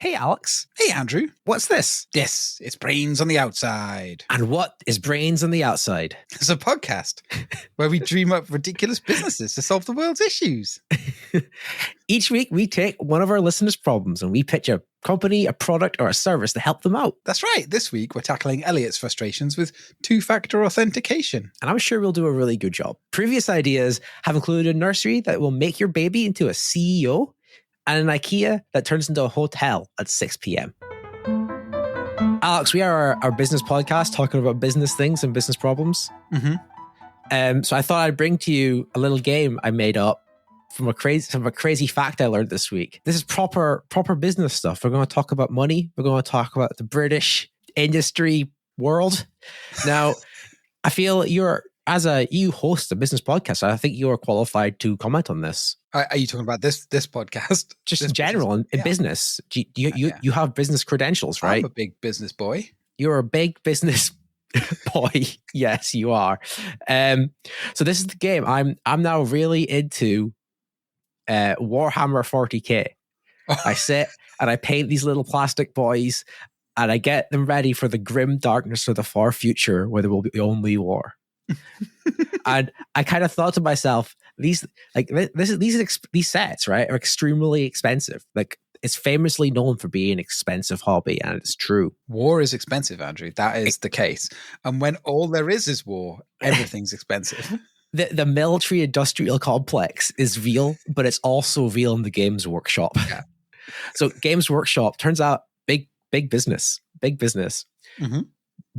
Hey, Alex. Hey, Andrew. What's this? This is Brains on the Outside. And what is Brains on the Outside? It's a podcast where we dream up ridiculous businesses to solve the world's issues. Each week, we take one of our listeners' problems and we pitch a company, a product, or a service to help them out. That's right. This week, we're tackling Elliott's frustrations with two-factor authentication. And I'm sure we'll do a really good job. Previous ideas have included a nursery that will make your baby into a CEO and an IKEA that turns into a hotel at 6 p.m. Alex, we are our business podcast talking about business things and business problems. Mm-hmm. So I thought I'd bring to you a little game I made up from a crazy fact I learned this week. This is proper business stuff. We're going to talk about money. We're going to talk about the British industry world. Now, I feel you host a business podcast, so I think you're qualified to comment on this. Are you talking about this podcast? Just this in general, in business. You have business credentials, right? I'm a big business boy. You're a big business boy. Yes, you are. So this is the game. I'm now really into Warhammer 40k. I sit and I paint these little plastic boys and I get them ready for the grim darkness of the far future where there will be only war. And I kind of thought to myself, these sets, right, are extremely expensive. Like, it's famously known for being an expensive hobby, and it's true. War is expensive, Andrew. That is the case. And when all there is war, everything's expensive. The military industrial complex is real, but it's also real in the Games Workshop. Yeah. So Games Workshop turns out big business. Mm-hmm.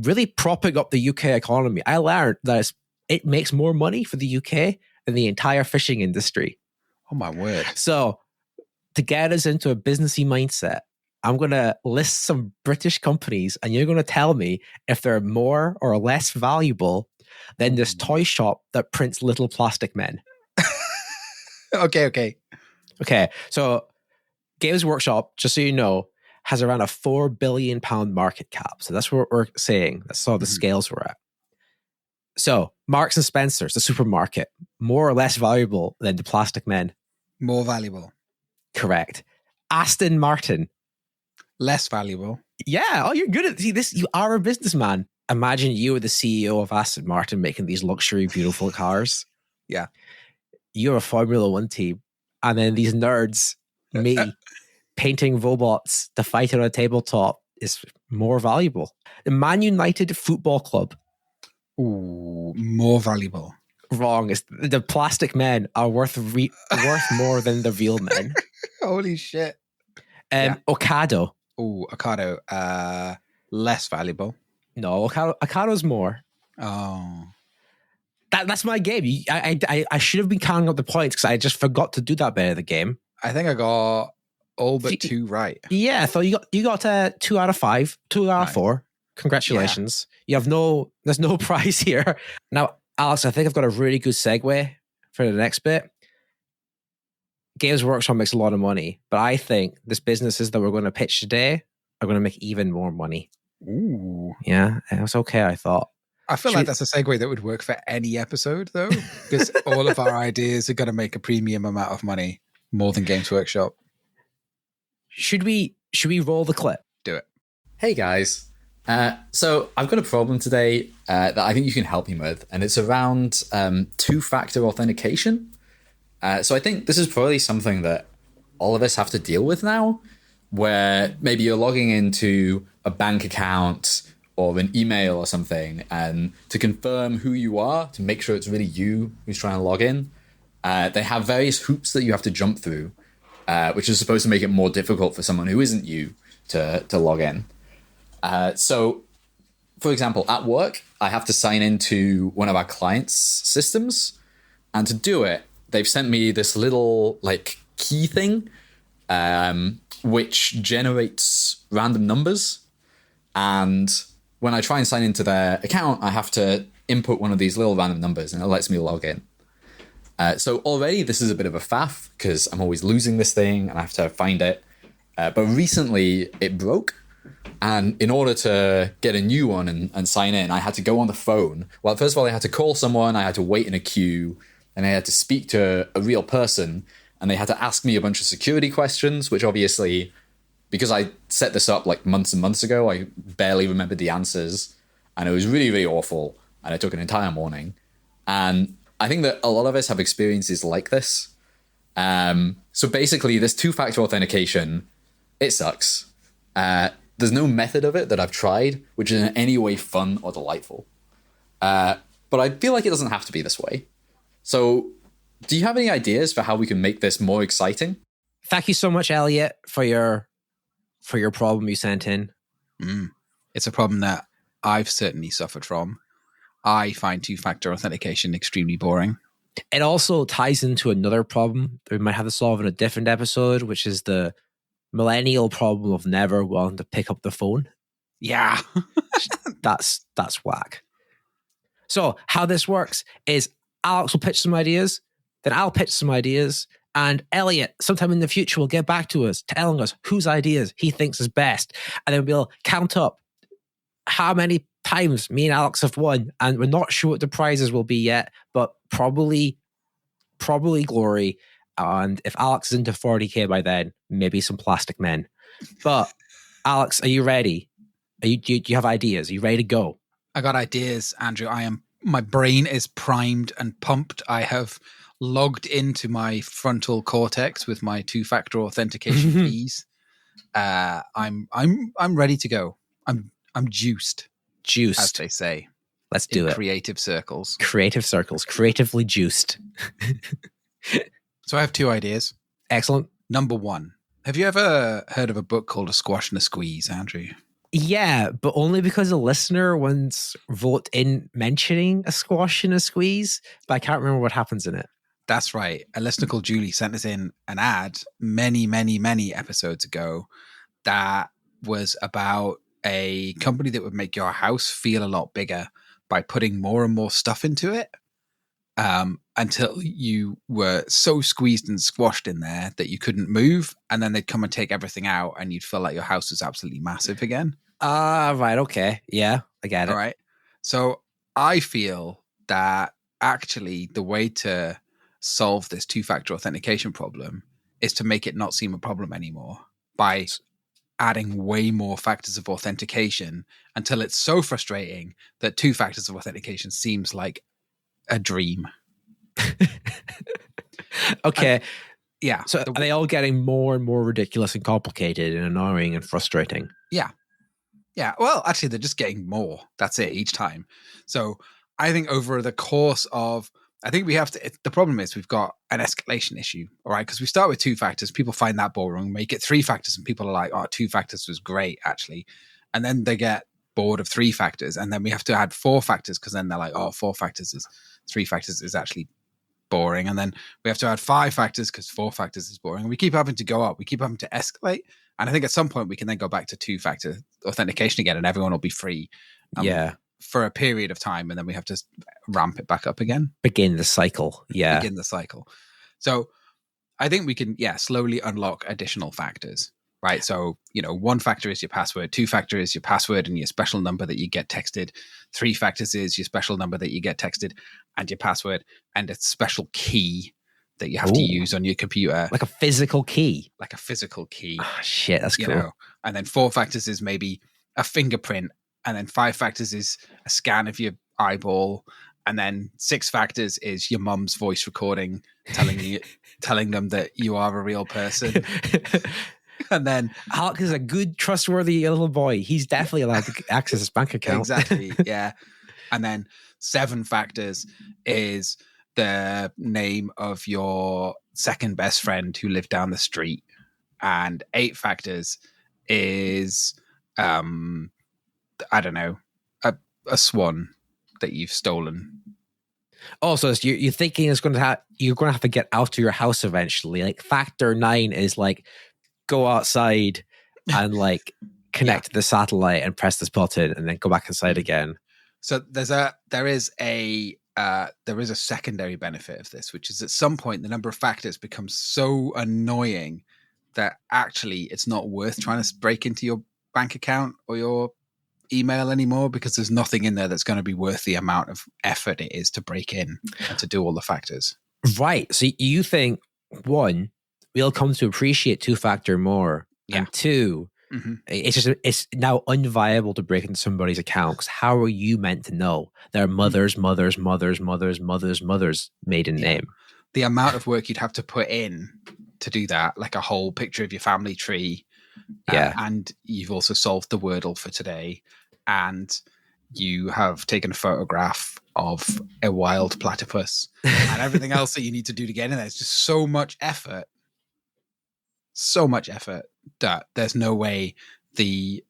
Really propping up the UK economy. I learned that it makes more money for the UK than the entire fishing industry. Oh my word. So to get us into a businessy mindset, I'm going to list some British companies and you're going to tell me if they're more or less valuable than this toy shop that prints little plastic men. Okay. So Games Workshop, just so you know, has around a £4 billion market cap. So that's what we're saying. That's all the scales we're at. So Marks and Spencer's, the supermarket, more or less valuable than the plastic men. More valuable. Correct. Aston Martin. Less valuable. Yeah. Oh, you're good at this. You are a businessman. Imagine you were the CEO of Aston Martin making these luxury, beautiful cars. Yeah. You're a Formula One team. And then these nerds, me, painting robots to fight on a tabletop is more valuable. The Man United Football Club. Ooh, more valuable. Wrong. It's the plastic men are worth more than the real men. Holy shit. Ocado. Ooh, Ocado. Less valuable. No, Ocado's more. Oh. That's my game. I should have been counting up the points because I just forgot to do that bit of the game. I think I got all but two right. Yeah, so you got 2 out of 5, 2 out of 4. Congratulations. Yeah. There's no prize here. Now, Alex, I think I've got a really good segue for the next bit. Games Workshop makes a lot of money, but I think this businesses that we're going to pitch today are going to make even more money. Ooh. Yeah, it was okay, I thought. I feel like that's a segue that would work for any episode, though, because all of our ideas are going to make a premium amount of money, more than Games Workshop. Should we roll the clip? Do it. Hey guys. So I've got a problem today that I think you can help me with, and it's around two-factor authentication. So I think this is probably something that all of us have to deal with now, where maybe you're logging into a bank account or an email or something, and to confirm who you are, to make sure it's really you who's trying to log in, they have various hoops that you have to jump through, which is supposed to make it more difficult for someone who isn't you to log in. So, for example, at work, I have to sign into one of our clients' systems, and to do it, they've sent me this little key thing, which generates random numbers. And when I try and sign into their account, I have to input one of these little random numbers, and it lets me log in. So already this is a bit of a faff because I'm always losing this thing and I have to find it. But recently it broke. And in order to get a new one and sign in, I had to go on the phone. Well, first of all, I had to call someone, I had to wait in a queue, and I had to speak to a real person, and they had to ask me a bunch of security questions, which obviously, because I set this up like months and months ago, I barely remembered the answers, and it was really, really awful. And it took an entire morning. And I think that a lot of us have experiences like this. So basically, this two-factor authentication, it sucks. There's no method of it that I've tried which is in any way fun or delightful. But I feel like it doesn't have to be this way. So do you have any ideas for how we can make this more exciting? Thank you so much, Elliott, for your problem you sent in. It's a problem that I've certainly suffered from. I find two-factor authentication extremely boring. It also ties into another problem that we might have to solve in a different episode, which is the millennial problem of never wanting to pick up the phone. Yeah. That's whack. So how this works is Alex will pitch some ideas, then I'll pitch some ideas, and Elliott, sometime in the future, will get back to us, telling us whose ideas he thinks is best. And then we'll count up how many times me and Alex have won, and we're not sure what the prizes will be yet, but probably glory. And if Alex is into 40k by then, maybe some plastic men. But Alex, are you ready? Do you have ideas? Are you ready to go? I got ideas, Andrew. My brain is primed and pumped. I have logged into my frontal cortex with my two-factor authentication keys. I'm ready to go. I'm juiced, as they say. Let's do it. Creative circles. Creatively juiced. So I have two ideas. Excellent. Number one, have you ever heard of a book called A Squash and a Squeeze, Andrew? Yeah, but only because a listener once wrote in mentioning a squash and a squeeze, but I can't remember what happens in it. That's right. A listener called Julie sent us in an ad many, many, many episodes ago that was about a company that would make your house feel a lot bigger by putting more and more stuff into it until you were so squeezed and squashed in there that you couldn't move. And then they'd come and take everything out and you'd feel like your house was absolutely massive again. Right. Okay. Yeah, I get it. All right. So I feel that actually the way to solve this two-factor authentication problem is to make it not seem a problem anymore by adding way more factors of authentication until it's so frustrating that two factors of authentication seems like a dream. Okay. Yeah. So are they all getting more and more ridiculous and complicated and annoying and frustrating? Yeah. Yeah. Well, actually, they're just getting more. That's it each time. So I think over the course of, I think we have to, the problem is we've got an escalation issue, all right? Because we start with two factors. People find that boring, make it three factors, and people are like, oh, two factors was great, actually. And then they get bored of three factors. And then we have to add four factors because then they're like, oh, three factors is actually boring. And then we have to add five factors because four factors is boring. And we keep having to go up. We keep having to escalate. And I think at some point we can then go back to two-factor authentication again and everyone will be free. For a period of time. And then we have to ramp it back up again. Begin the cycle. Yeah. Begin the cycle. So I think we can, slowly unlock additional factors, right? So, one factor is your password. Two factor is your password and your special number that you get texted. Three factors is your special number that you get texted and your password and a special key that you have to use on your computer. Like a physical key. Oh, shit, that's cool. And then four factors is maybe a fingerprint. And then five factors is a scan of your eyeball. And then six factors is your mum's voice recording, telling them that you are a real person. And then Alex is a good, trustworthy little boy. He's definitely allowed to access his bank account. Exactly, yeah. And then seven factors is the name of your second best friend who lived down the street. And eight factors is I don't know, a swan that you've stolen. Also, so you're thinking you're going to have to get out of your house eventually. Like factor 9 is like go outside and like connect to the satellite and press this button and then go back inside again. So there is a secondary benefit of this, which is at some point the number of factors becomes so annoying that actually it's not worth trying to break into your bank account or your email anymore because there's nothing in there that's going to be worth the amount of effort it is to break in and to do all the factors. Right. So you think, one, we'll come to appreciate two-factor more Yeah. And two, it's now unviable to break into somebody's account, because how are you meant to know their mother's maiden name? The amount of work you'd have to put in to do that, like a whole picture of your family tree. And you've also solved the Wordle for today, and you have taken a photograph of a wild platypus and everything else that you need to do to get in there. It's just so much effort that there's no way the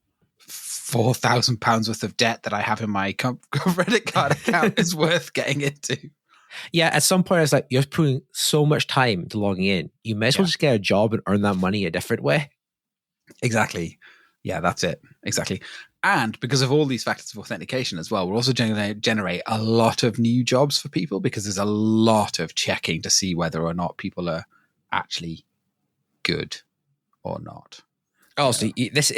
£4,000 worth of debt that I have in my credit card account is worth getting into. Yeah, at some point, it's like you're putting so much time to logging in. You may as well just get a job and earn that money a different way. Exactly. Yeah, that's it. Exactly. And because of all these factors of authentication as well, we're also generate a lot of new jobs for people, because there's a lot of checking to see whether or not people are actually good or not. Oh, so this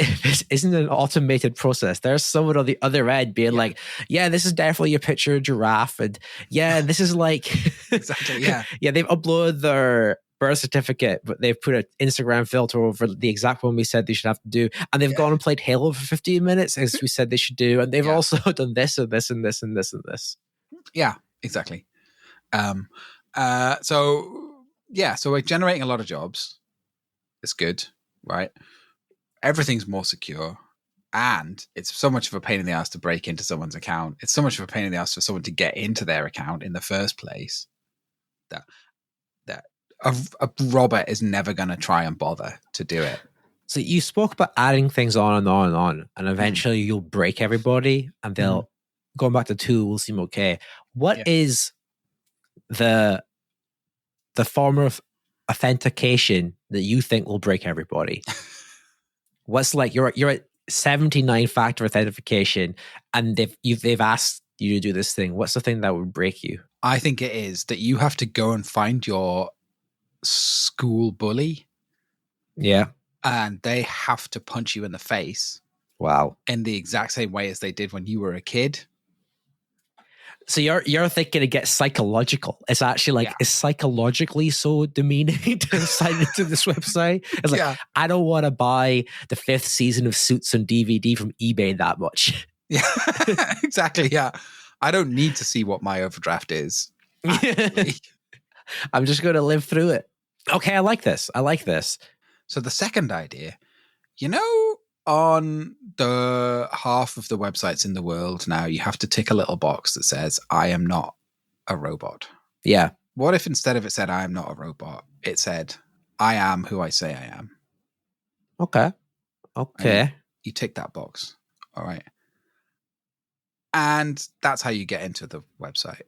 isn't an automated process. There's someone on the other end being like, yeah, this is definitely a picture of giraffe. And yeah, this is like... Exactly, yeah. Yeah, they've uploaded their birth certificate, but they've put an Instagram filter over the exact one we said they should have to do. And they've gone and played Halo for 15 minutes, as we said they should do. And they've also done this and this and this and this and this. Yeah, exactly. So we're generating a lot of jobs. It's good, right? Everything's more secure, and it's so much of a pain in the ass to break into someone's account. It's so much of a pain in the ass for someone to get into their account in the first place that a robber is never going to try and bother to do it. So you spoke about adding things on and on and on, and eventually you'll break everybody, and they'll going back to 2 will seem okay. What is the form of authentication that you think will break everybody? What's like you're at 79 factor authentication, and they've asked you to do this thing. What's the thing that would break you? I think it is that you have to go and find your school bully. Yeah. And they have to punch you in the face. Wow. In the exact same way as they did when you were a kid. So you're thinking it gets psychological. It's actually like, it's psychologically so demeaning to sign into this website. It's like, I don't want to buy the 5th season of Suits on DVD from eBay that much. Yeah, exactly. Yeah. I don't need to see what my overdraft is. I'm just going to live through it. Okay, I like this. So the second idea, on the half of the websites in the world now, you have to tick a little box that says, I am not a robot. Yeah. What if instead of it said, I am not a robot, it said, I am who I say I am? Okay. You tick that box. All right. And that's how you get into the website.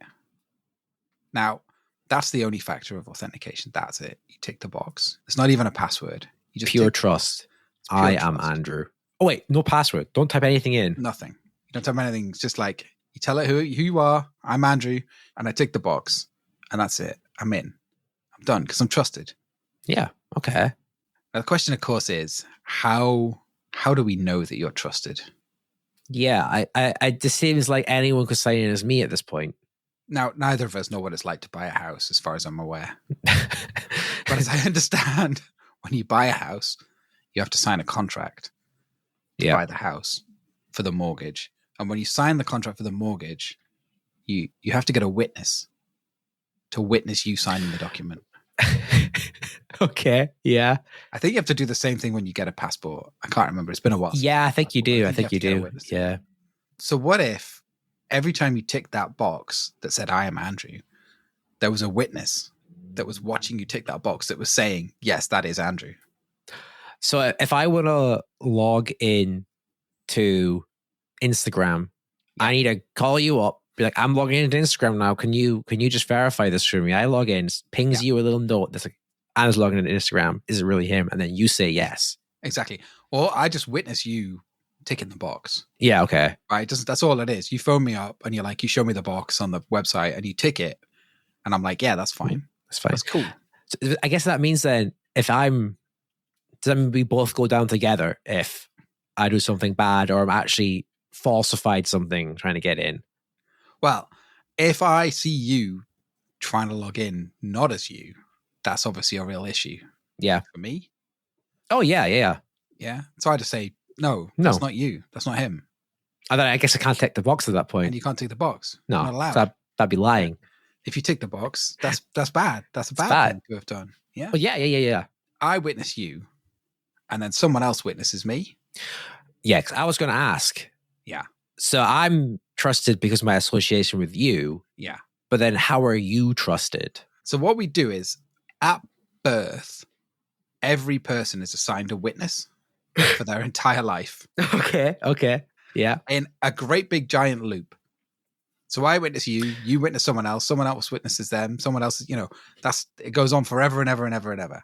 Now, that's the only factor of authentication. That's it. You tick the box. It's not even a password. You just pure trust. I am Andrew. Oh, wait, no password. Don't type anything in. Nothing. You don't type anything. It's just like, you tell it who you are. I'm Andrew. And I tick the box. And that's it. I'm in. I'm done because I'm trusted. Yeah. Okay. Now, the question, of course, is how do we know that you're trusted? Yeah. I just seems like anyone could sign in as me at this point. Now, neither of us know what it's like to buy a house, as far as I'm aware. But as I understand, when you buy a house, you have to sign a contract to buy the house for the mortgage. And when you sign the contract for the mortgage, you have to get a witness to witness you signing the document. Okay. Yeah. I think you have to do the same thing when you get a passport. I can't remember. It's been a while. Yeah, I think you do. I think you do. Yeah. So what if every time you tick that box that said, I am Andrew, there was a witness that was watching you tick that box that was saying, yes, that is Andrew? So if I want to log in to Instagram, I need to call you up, be like, I'm logging into Instagram now. Can you just verify this for me? I log in, pings you a little note that's like, I was logging into Instagram. Is it really him? And then you say yes. Exactly. Or I just witness you ticking the box. Yeah. Okay. Right. That's all it is. You phone me up and you're like, you show me the box on the website and you tick it. And I'm like, yeah, that's fine. That's fine. That's cool. So I guess that means then does that mean we both go down together if I do something bad or I'm actually falsified something trying to get in? Well, if I see you trying to log in not as you, that's obviously a real issue. Yeah. For me? Oh, yeah. Yeah. So I just say, no, No. that's not you. That's not him. And then I guess I can't tick the box at that point. And you can't tick the box. No, You're not allowed. so that'd be lying. If you tick the box, that's bad. That's a bad bad. thing to have done. Yeah. Well, yeah. I witness you, and then someone else witnesses me. Yeah, 'cause I was going to ask. Yeah. So I'm trusted because of my association with you. Yeah. But then how are you trusted? So what we do is, at birth, every person is assigned a witness for their entire life. Okay. Yeah. In a great big giant loop. So I witness you, you witness someone else witnesses them, someone else, it goes on forever and ever and ever and ever.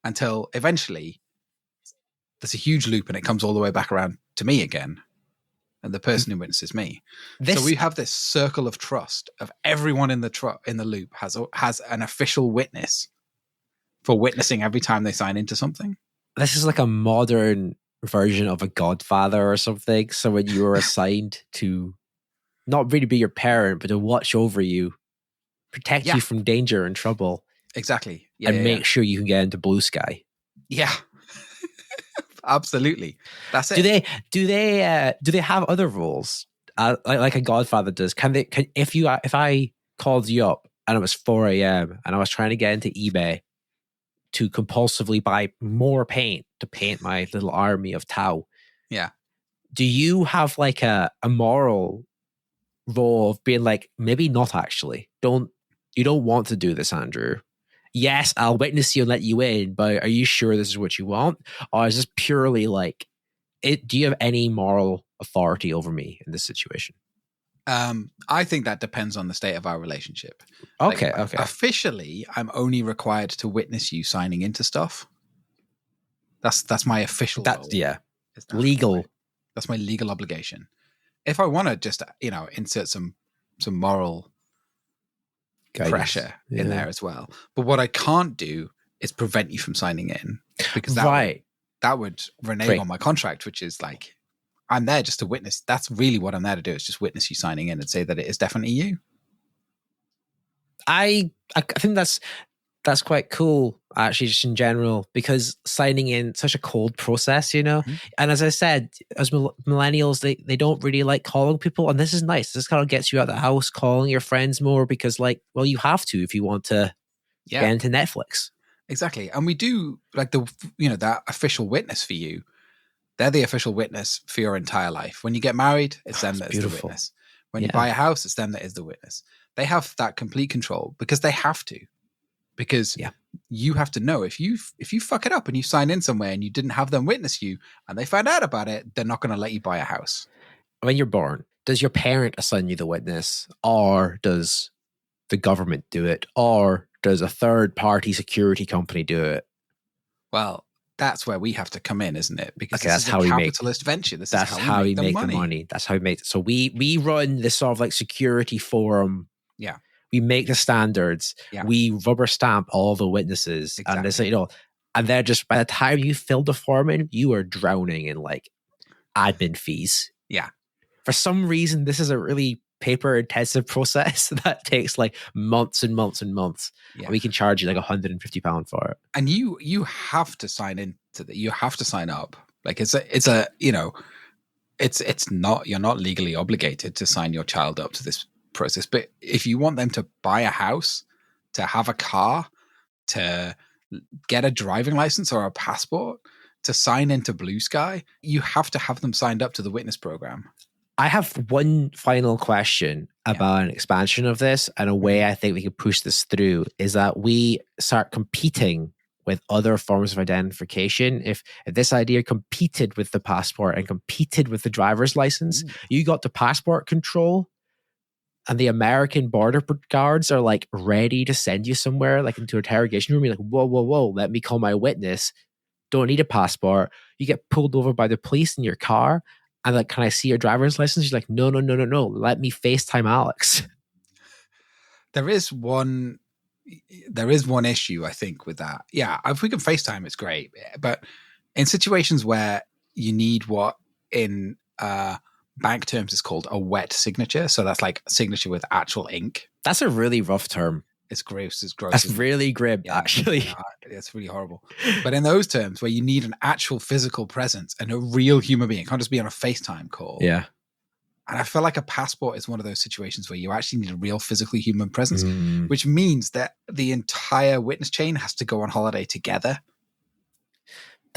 Until eventually there's a huge loop and it comes all the way back around to me again. And the person who witnesses me. So we have this circle of trust of everyone in the loop has an official witness for witnessing every time they sign into something. This is like a modern version of a Godfather or something. So when you were assigned to not really be your parent, but to watch over you, protect you from danger and trouble. Exactly. And make sure you can get into blue sky. Yeah. Absolutely. That's it. Do they have other rules like a Godfather does? If I called you up and it was 4 a.m. and I was trying to get into eBay to compulsively buy more paint to paint my little army of Tau? Yeah. Do you have like a moral role of being like, maybe not actually? You don't want to do this, Andrew? Yes, I'll witness you and let you in, but are you sure this is what you want? Or is this purely like, do you have any moral authority over me in this situation? I think that depends on the state of our relationship. Okay. Officially, I'm only required to witness you signing into stuff. That's my official role. Yeah. Legal. That's my legal obligation. If I want to just, insert some moral pressure in there as well. But what I can't do is prevent you from signing in, because that would renege on my contract, which is like, I'm there just to witness. That's really what I'm there to do, is just witness you signing in and say that it is definitely you. I think that's quite cool, actually, just in general, because signing in such a cold process, Mm-hmm. And as I said, as millennials, they don't really like calling people, and this is nice. This kind of gets you out of the house, calling your friends more, because you have to if you want to get into Netflix. Exactly. And we do like that official witness for you. They're the official witness for your entire life. When you get married, it's them that is the witness. When you buy a house, it's them that is the witness. They have that complete control because they have to. Because you have to know, if you fuck it up and you sign in somewhere and you didn't have them witness you and they find out about it, they're not going to let you buy a house. When you're born, does your parent assign you the witness, or does the government do it, or does a third-party security company do it? Well, that's where we have to come in, isn't it? Because that's how we capitalist venture. That's how we make the money. That's how we make it. So we run this sort of like security forum. Yeah. We make the standards. Yeah. We rubber stamp all the witnesses. Exactly. And it's and they're just, by the time you fill the form in, you are drowning in like admin fees. Yeah. For some reason, this is a really paper intensive process that takes like months and months and months. Yeah. And we can charge you like £150 for it. And you have to sign into that. You have to sign up. Like it's not, you're not legally obligated to sign your child up to this process, but if you want them to buy a house, to have a car, to get a driving license or a passport, to sign into Blue Sky, you have to have them signed up to the witness program. I have one final question about an expansion of this, and a way I think we can push this through is that we start competing with other forms of identification. If this idea competed with the passport and competed with the driver's license, you got the passport control, and the American border guards are like ready to send you somewhere, like into an interrogation room. You're like, whoa, let me call my witness. Don't need a passport. You get pulled over by the police in your car, and like, can I see your driver's license? You're like, no. Let me FaceTime Alex. There is one issue, I think, with that. Yeah, if we can FaceTime, it's great. But in situations where you need what in bank terms is called a wet signature, so that's like a signature with actual ink. That's a really rough term. It's gross. It's gross. That's isn't it? really grim, actually. Yeah, it's really horrible. But in those terms, where you need an actual physical presence and a real human being, it can't just be on a FaceTime call. Yeah. And I feel like a passport is one of those situations where you actually need a real physically human presence, Mm. which means that the entire witness chain has to go on holiday together.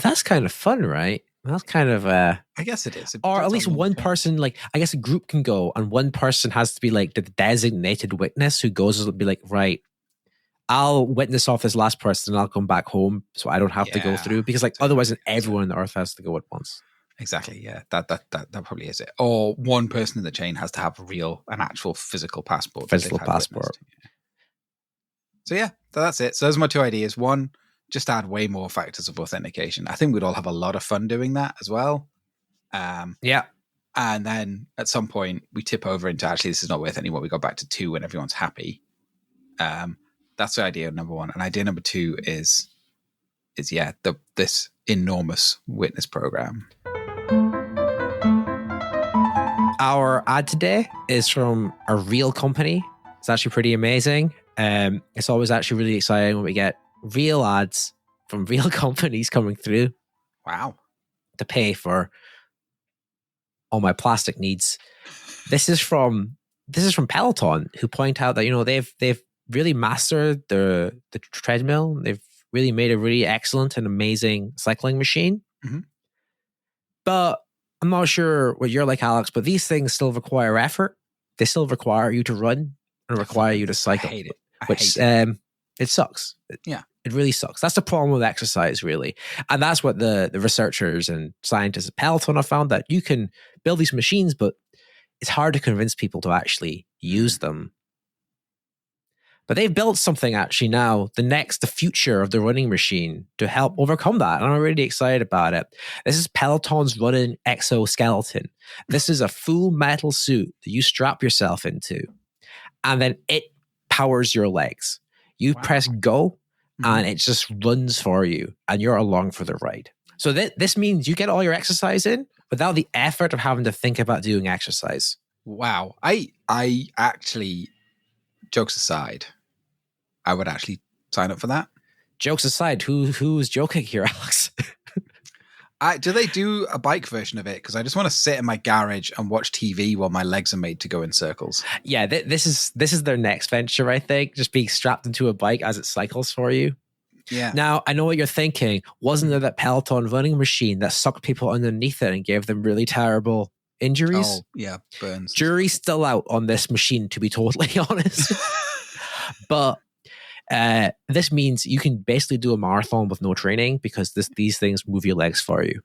That's kind of fun, right? That's kind of I guess it is. It or at depends least on the one terms. person, like I guess a group can go, and one person has to be like the designated witness who goes and be like, right, I'll witness off this last person and I'll come back home so I don't have to go Yeah, through, because like otherwise everyone on earth has to go at once. Exactly. Yeah, that probably is it. Or one person in the chain has to have an actual physical passport. Physical passport. So yeah, that's it. So those are my two ideas. One, just add way more factors of authentication. I think we'd all have a lot of fun doing that as well. Yeah. And then at some point we tip over into actually this is not worth anymore. We go back to 2 when everyone's happy. That's the idea number 1. And idea number 2 is this enormous witness program. Our ad today is from a real company. It's actually pretty amazing. It's always actually really exciting when we get real ads from real companies coming through. Wow. To pay for all my plastic needs. This is from Peloton, who point out that they've really mastered the treadmill. They've really made a really excellent and amazing cycling machine. Mm-hmm. But I'm not sure what you're like, Alex, but these things still require effort. They still require you to run and require you to cycle. I hate it. Which it sucks. It really sucks. That's the problem with exercise, really. And that's what the researchers and scientists at Peloton have found, that you can build these machines, but it's hard to convince people to actually use them. But they've built something actually now, the future of the running machine, to help overcome that. And I'm really excited about it. This is Peloton's running exoskeleton. This is a full metal suit that you strap yourself into, and then it powers your legs. You press go, and it just runs for you, and you're along for the ride. So this means you get all your exercise in without the effort of having to think about doing exercise. Wow. I actually, jokes aside, I would actually sign up for that. Jokes aside, who's joking here, Alex? Do they do a bike version of it? Because I just want to sit in my garage and watch TV while my legs are made to go in circles. Yeah, this is their next venture, I think. Just being strapped into a bike as it cycles for you. Yeah. Now, I know what you're thinking. Wasn't there that Peloton running machine that sucked people underneath it and gave them really terrible injuries? Oh, yeah, burns. Jury's still out on this machine, to be totally honest. But this means you can basically do a marathon with no training, because these things move your legs for you.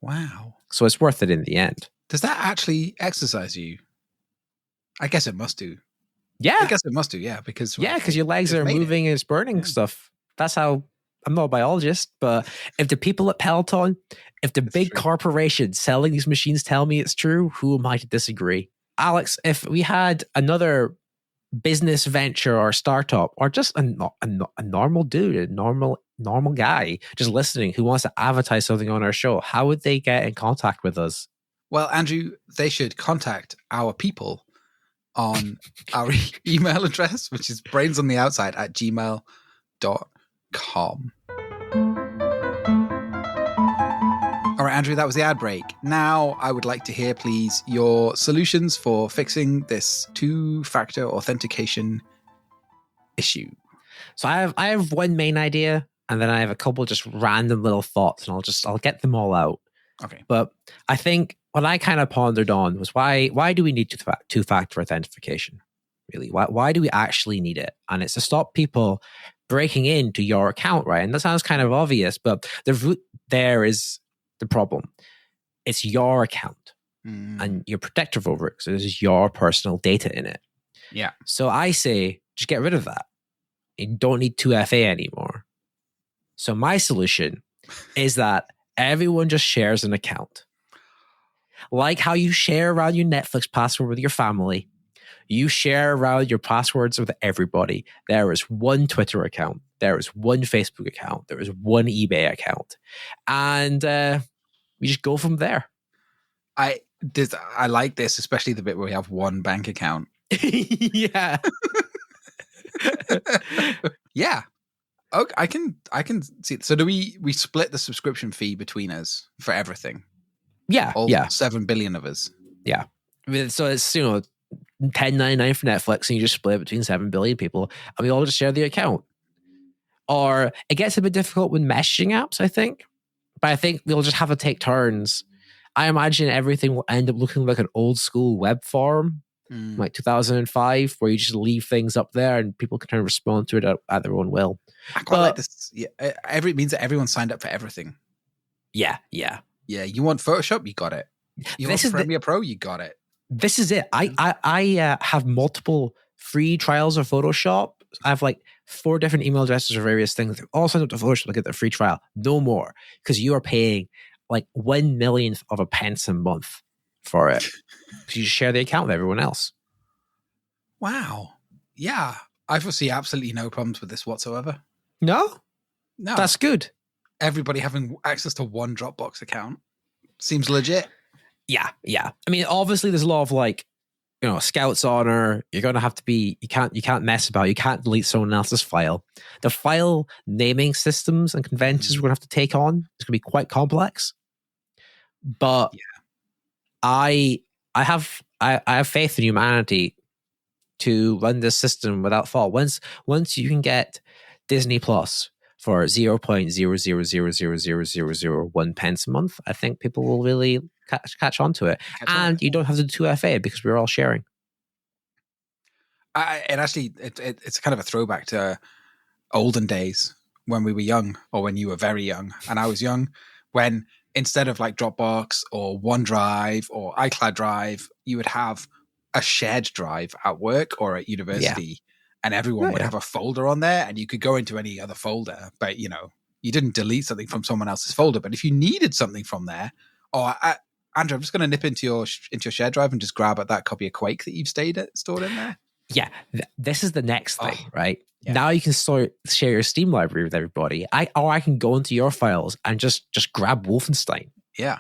Wow. So it's worth it in the end. Does that actually exercise you? I guess it must do. Yeah. I guess it must do, yeah. Because your legs are moving and it's burning stuff. That's how, I'm not a biologist, but if the people at Peloton, if the big corporations selling these machines tell me it's true, who am I to disagree? Alex, if we had another business venture or startup, or just a normal dude, a normal guy just listening who wants to advertise something on our show, how would they get in contact with us? Well, Andrew, they should contact our people on our email address, which is brainsontheoutside@gmail.com. All right, Andrew, that was the ad break. Now I would like to hear, please, your solutions for fixing this 2-factor authentication issue. So I have one main idea, and then I have a couple just random little thoughts, and I'll get them all out. Okay. But I think what I kind of pondered on was why do we need 2-factor authentication? Really, why do we actually need it? And it's to stop people breaking into your account, right? And that sounds kind of obvious, but the root there is the problem. It's your account, and you're protective over it, so there's your personal data in it. Yeah. So I say, just get rid of that. You don't need 2FA anymore. So my solution is that everyone just shares an account. Like how you share around your Netflix password with your family, you share around your passwords with everybody. There is one Twitter account. There is one Facebook account. There is one eBay account. And we just go from there. I like this, especially the bit where we have one bank account. Yeah. Yeah. Okay, I can see. So do we split the subscription fee between us for everything? Yeah, All yeah, 7 billion of us. yeah. I mean, so it's $10.99 for Netflix, and you just split it between 7 billion people, and we all just share the account. Or it gets a bit difficult with messaging apps, I think. But I think we'll just have to take turns. I imagine everything will end up looking like an old school web forum, like 2005, where you just leave things up there and people can kind of respond to it at their own will. I quite like this. Yeah, it means that everyone signed up for everything. Yeah. Yeah, you want Photoshop, you got it. You want Premiere Pro, you got it. This is it. I have multiple free trials of Photoshop. I have like 4 different email addresses for various things. They're all signed up to Photoshop to get their free trial. No more, because you are paying like 1/1,000,000th of a pence a month for it. Because you just share the account with everyone else. Wow. Yeah. I foresee absolutely no problems with this whatsoever. No? No. That's good. Everybody having access to one Dropbox account seems legit. Yeah. I mean, obviously there's a lot of like, Scout's honor. You're going to have to be, you can't mess about. You can't delete someone else's file. The file naming systems and conventions we're going to have to take on, it's going to be quite complex. But I have faith in humanity to run this system without fault. Once you can get Disney Plus for 0.0000001 pence a month, I think people will really catch on to it. And you don't have to do 2FA because we're all sharing. It's kind of a throwback to olden days when we were young, or when you were very young and I was young, when instead of like Dropbox or OneDrive or iCloud Drive, you would have a shared drive at work or at university, and everyone would have a folder on there, and you could go into any other folder, but you didn't delete something from someone else's folder. But if you needed something from there, Andrew, I'm just going to nip into your shared drive and just grab at that copy of Quake that you've stored in there. Yeah, this is the next thing, right? Yeah. Now you can share your Steam library with everybody. I can go into your files and just grab Wolfenstein. Yeah,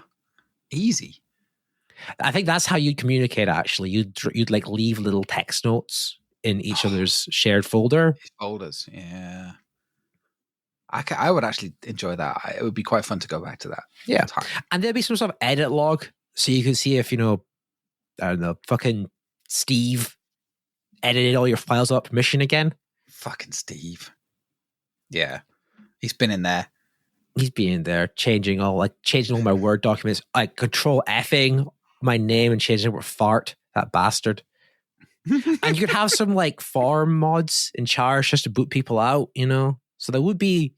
easy. I think that's how you'd communicate. Actually, you'd like leave little text notes in each other's shared folder. Folders, yeah. I would actually enjoy that. It would be quite fun to go back to that. Yeah, and there'd be some sort of edit log, so you can see if I don't know, fucking Steve edited all your files without permission again. Fucking Steve. Yeah, he's been in there. He's been there changing all my Word documents, like control Fing my name and changing it with fart, that bastard. And you could have some like farm mods in charge just to boot people out, So there would be,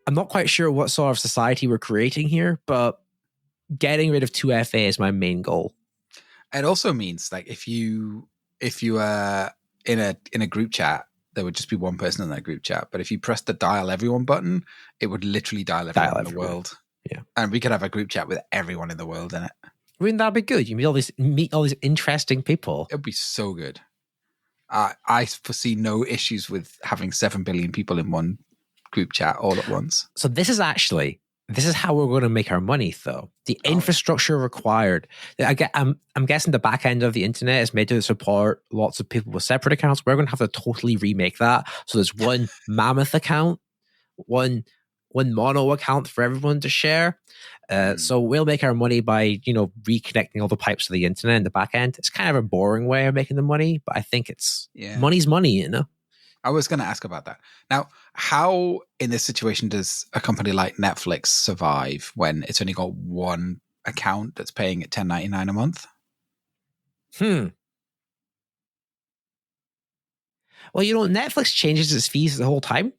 I'm not quite sure what sort of society we're creating here, but getting rid of 2FA is my main goal. It also means like if you are in a group chat, there would just be one person in that group chat. But if you press the dial everyone button, it would literally dial everyone in the world. Yeah. And we could have a group chat with everyone in the world in it. Wouldn't that be good? You meet all these interesting people. It would be so good. I foresee no issues with having 7 billion people in one group chat all at once. So this is how we're going to make our money, though. The infrastructure required. I'm guessing the back end of the internet is made to support lots of people with separate accounts. We're going to have to totally remake that. So there's one mammoth account, one mono account for everyone to share. So we'll make our money by, reconnecting all the pipes to the internet in the back end. It's kind of a boring way of making the money, but I think money's money, I was going to ask about that. Now, how in this situation does a company like Netflix survive when it's only got one account that's paying at $10.99 a month? Well, Netflix changes its fees the whole time.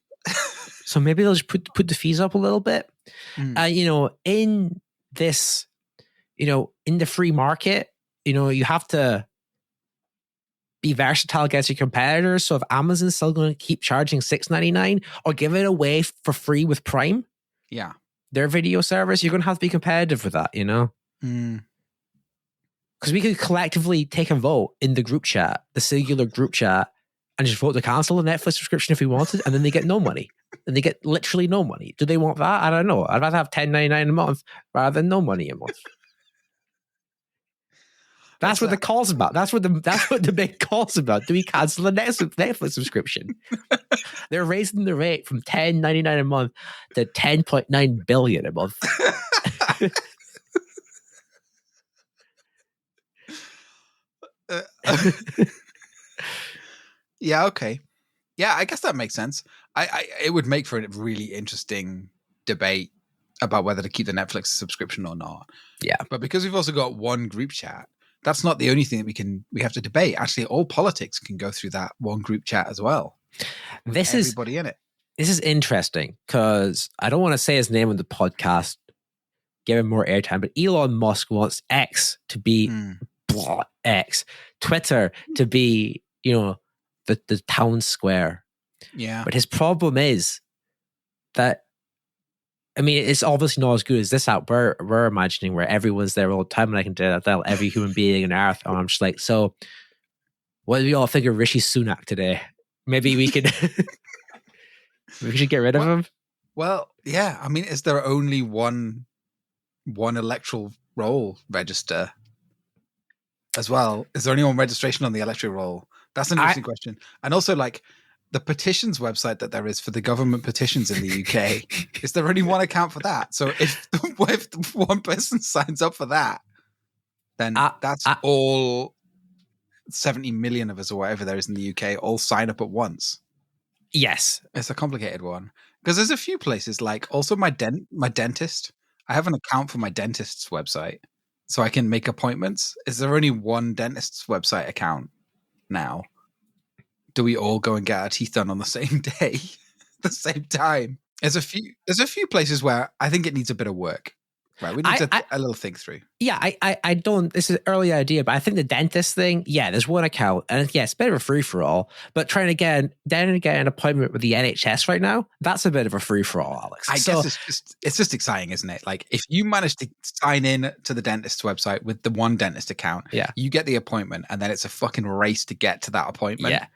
So maybe they'll just put the fees up a little bit. In this, in the free market, you have to be versatile against your competitors. So if Amazon's still going to keep charging $6.99 or give it away for free with Prime, their video service, you're going to have to be competitive with that, Because we could collectively take a vote in the group chat, the singular group chat, and just vote to cancel the Netflix subscription if we wanted, and then they get no money. And they get literally no money. Do they want that? I don't know. I'd rather have $10.99 a month rather than no money a month. That's what the call's about. That's what the big call's about. Do we cancel the Netflix subscription? They're raising the rate from $10.99 a month to $10.9 billion a month. Yeah, okay. Yeah, I guess that makes sense. It would make for a really interesting debate about whether to keep the Netflix subscription or not. Yeah. But because we've also got one group chat, that's not the only thing that we have to debate. Actually, all politics can go through that one group chat as well. This everybody in it. This is interesting because I don't want to say his name on the podcast, give him more airtime, but Elon Musk wants X to be X, Twitter to be, the town square. Yeah. But his problem is that, I mean, it's obviously not as good as this app we're imagining, where everyone's there all the time and I can tell every human being on earth. And I'm just like, so what do we all think of Rishi Sunak today? Maybe we could we should get rid of him. Well, yeah. I mean, is there only one electoral roll register as well? Is there only one registration on the electoral roll? That's an interesting question. And also, like, the petitions website that there is for the government petitions in the UK, is there only one account for that? So if one person signs up for that, then that's all 70 million of us or whatever there is in the UK all sign up at once. Yes. It's a complicated one. Because there's a few places, like also my dentist. I have an account for my dentist's website so I can make appointments. Is there only one dentist's website account now? Do we all go and get our teeth done on the same day, the same time? There's a few places where I think it needs a bit of work. Right, we need a little think through. Yeah, I don't. This is an early idea, but I think the dentist thing. Yeah, there's one account, and yeah, it's a bit of a free for all. But trying to get an appointment with the NHS right now, that's a bit of a free for all, Alex. I guess it's just exciting, isn't it? Like if you manage to sign in to the dentist's website with the one dentist account, you get the appointment, and then it's a fucking race to get to that appointment. Yeah,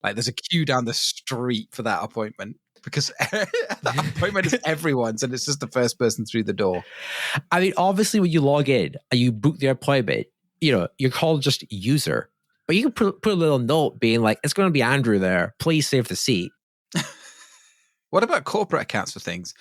like there's a queue down the street for that appointment. Because the appointment is everyone's and it's just the first person through the door. I mean, obviously, when you log in and you book the appointment, you're called just user. But you can put a little note being like, it's going to be Andrew there. Please save the seat. What about corporate accounts for things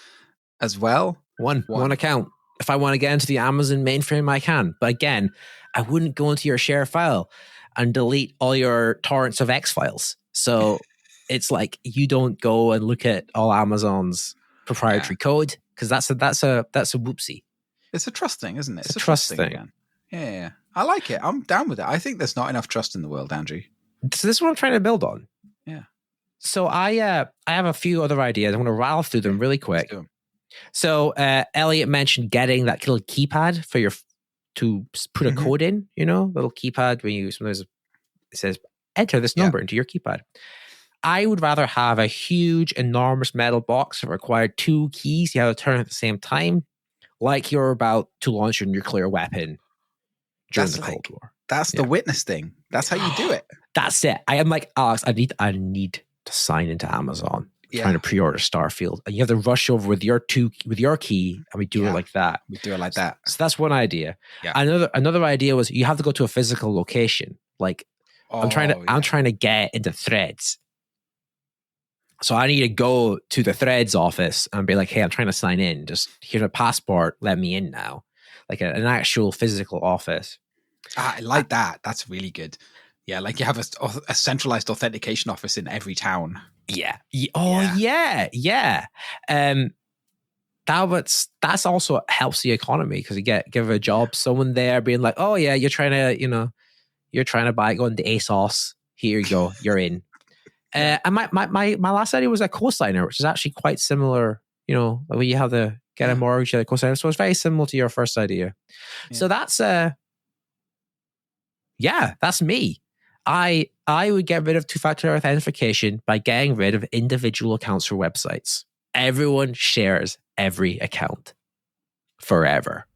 as well? One account. If I want to get into the Amazon mainframe, I can. But again, I wouldn't go into your share file and delete all your torrents of X files. So... it's like you don't go and look at all Amazon's proprietary code because that's a whoopsie. It's a trust thing, isn't it? It's a trust thing. Again. Yeah. I like it. I'm down with it. I think there's not enough trust in the world, Andrew. So this is what I'm trying to build on. Yeah. So I have a few other ideas. I'm going to rattle through them really quick. So Elliott mentioned getting that little keypad to put a code in. Little keypad when you sometimes it says enter this number into your keypad. I would rather have a huge, enormous metal box that required 2 keys you have to turn at the same time, like you're about to launch your nuclear weapon during the Cold War. That's the witness thing. That's how you do it. That's it. I am like, Alex, I need to sign into Amazon, trying to pre-order Starfield. And you have to rush over with your key, and we do it like that. We do it like that. So that's one idea. Yeah. Another idea was you have to go to a physical location. Like I'm trying to get into Threads. So I need to go to the Threads office and be like, hey, I'm trying to sign in. Just here's a passport. Let me in now. Like an actual physical office. I like that. That's really good. Yeah, like you have a centralized authentication office in every town. Yeah. Yeah. That's also helps the economy because you give a job someone there being like, oh yeah, you're trying to buy going to ASOS. Here you go. You're in. And my last idea was a cosigner, which is actually quite similar. When you have to get a mortgage, you have a cosigner. So it's very similar to your first idea. Yeah. So that's that's me. I would get rid of two-factor authentication by getting rid of individual accounts for websites. Everyone shares every account forever.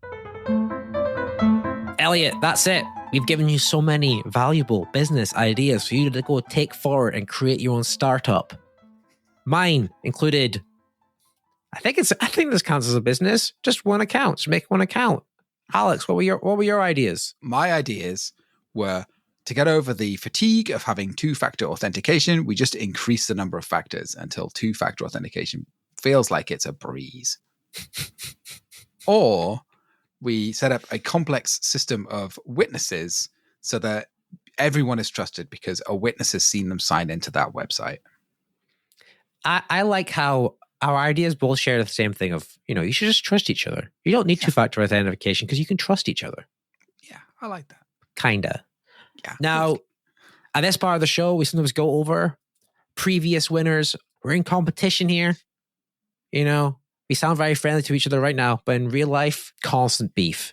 Elliott, that's it. We've given you so many valuable business ideas for you to go take forward and create your own startup. Mine included, I think this counts as a business. Just one account. Just make one account. Alex, what were your ideas? My ideas were to get over the fatigue of having two-factor authentication, we just increase the number of factors until two-factor authentication feels like it's a breeze. Or we set up a complex system of witnesses so that everyone is trusted because a witness has seen them sign into that website. I like how our ideas both share the same thing of, you should just trust each other. You don't need two-factor authentication because you can trust each other. Yeah, I like that. Kinda. Yeah. Now, at this part of the show, we sometimes go over previous winners. We're in competition here. We sound very friendly to each other right now, but in real life, constant beef.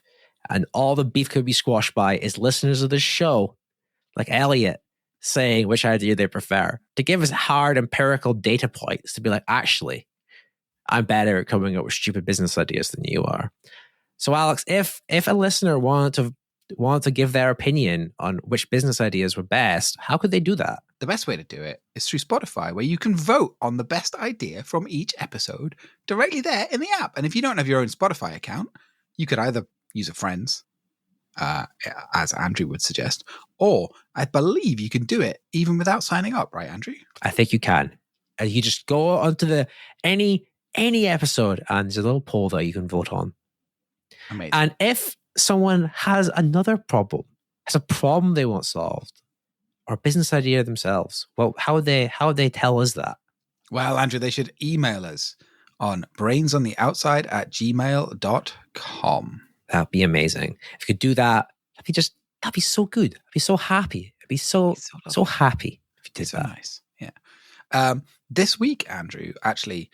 And all the beef could be squashed by is listeners of the show, like Elliott, saying which idea they prefer, to give us hard empirical data points to be like, actually, I'm better at coming up with stupid business ideas than you are. So, Alex, if a listener wanted to give their opinion on which business ideas were best, how could they do that? The best way to do it is through Spotify, where you can vote on the best idea from each episode directly there in the app. And if you don't have your own Spotify account, you could either use a friend's, as Andrew would suggest, or I believe you can do it even without signing up, right, Andrew? I think you can. And you just go onto any episode, and there's a little poll that you can vote on. Amazing. And if someone has another problem, has a problem they want solved, or a business idea themselves, well, how would they tell us that? Well, Andrew, they should email us on brainsontheoutside@gmail.com. That'd be amazing. If you could do that, that'd be so good. I'd be so happy. I'd be so happy if you did so that. Nice. Yeah. This week, Andrew, actually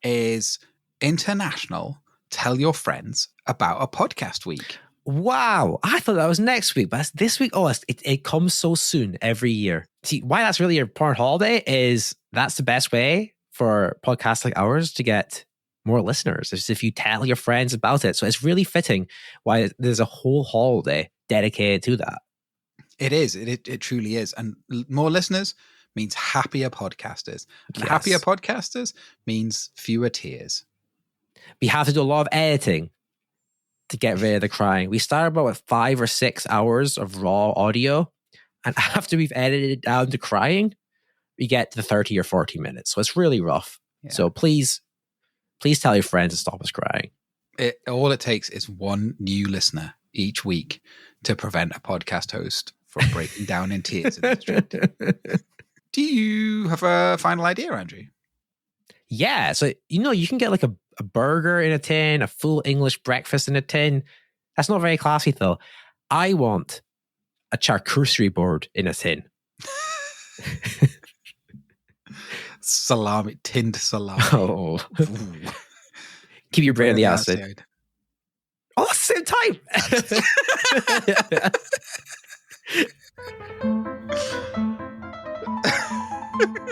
is International Tell Your Friends About a Podcast Week. Wow. I thought that was next week, but that's this week. Oh, it comes so soon every year. See, why that's really an important holiday is that's the best way for podcasts like ours to get more listeners, is if you tell your friends about it. So it's really fitting why there's a whole holiday dedicated to that. It is. It truly is. And more listeners means happier podcasters. And Yes. happier podcasters means fewer tears. We have to do a lot of editing to get rid of the crying. We start about with 5 or 6 hours of raw audio. And after we've edited it down to crying, we get to 30 or 40 minutes. So it's really rough. Yeah. So please tell your friends to stop us crying. All it takes is one new listener each week to prevent a podcast host from breaking down in tears in the street. Do you have a final idea, Andrew? Yeah. So, you can get like a burger in a tin, a full English breakfast in a tin. That's not very classy, though. I want a charcuterie board in a tin. Salami, tinned salami. Oh. Keep your brain on the outside. Oh, that's the same time.